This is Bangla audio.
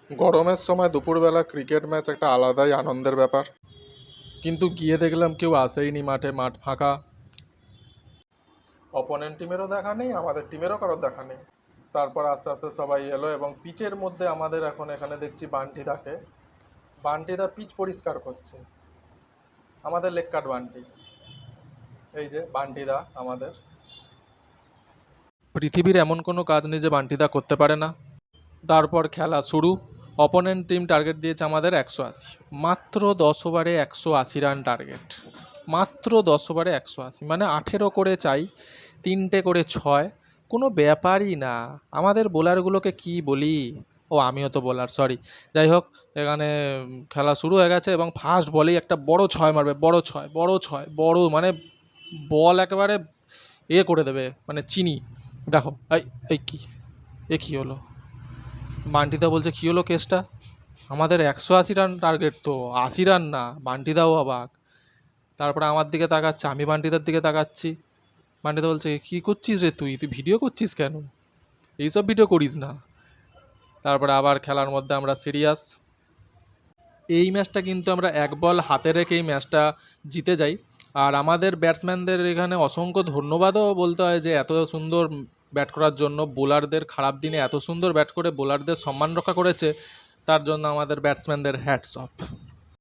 গরমের সময় দুপুরবেলা ক্রিকেট ম্যাচ একটা আলাদাই আনন্দের ব্যাপার। কিন্তু গিয়ে দেখলাম কেউ আসেইনি মাঠে, মাঠ ফাঁকা। অপোনেন্ট টিমেরও দেখা নেই, আমাদের টিমেরও কারোর দেখা নেই। তারপর আস্তে আস্তে সবাই এলো এবং পিচের মধ্যে আমাদের এখন এখানে দেখছি বান্টিদাকে, বান্টিদা পিচ পরিষ্কার করছে, আমাদের লেগ কাট বান্টি। এই যে বান্টিদা আমাদের। পৃথিবীর এমন কোনো কাজ নেই যে বান্টিদা করতে পারে না। তারপর খেলা শুরু। অপোনেন্ট টিম টার্গেট দিয়েছে আমাদের 180, মাত্র 10 ওভারে 180 রান টার্গেট, মাত্র 10 ওভারে 180, মানে 18 করে চাই, 3টে করে 6, কোনো ব্যাপারই না। আমাদের বোলারগুলোকে কি বলি, ও আমিও তো বোলার, সরি। যাই হোক, এখানে খেলা শুরু হয়ে গেছে এবং ফার্স্ট বলেই একটা বড় 6 মারবে, বড় 6, বড় 6, বড় মানে বল একেবারে করে দেবে, মানে চিনি। দেখো এই এই কি, কী হলো? বান্টিদা বলছে কী হলো কেসটা, আমাদের 180 রান টার্গেট তো, 80 রান না। বান্টিদাও অবাক। তারপরে আমার দিকে তাকাচ্ছে, আমি বান্টিদার দিকে তাকাচ্ছি। বান্টিদা বলছে কী করছিস রে, তুই ভিডিও করছিস কেন? এইসব ভিডিও করিস না। তারপরে আবার খেলার মধ্যে আমরা সিরিয়াস। এই ম্যাচটা কিন্তু আমরা 1 বল হাতে রেখে এই ম্যাচটা জিতে যাই। আর আমাদের ব্যাটসম্যানদের এখানে অসংখ্য ধন্যবাদও বলতে হয় যে এত সুন্দর ব্যাট করার জন্য, বোলারদের খারাপ দিনে এত সুন্দর ব্যাট করে বোলারদের সম্মান রক্ষা করেছে, তার জন্য আমাদের ব্যাটসম্যানদের হ্যাটস অফ।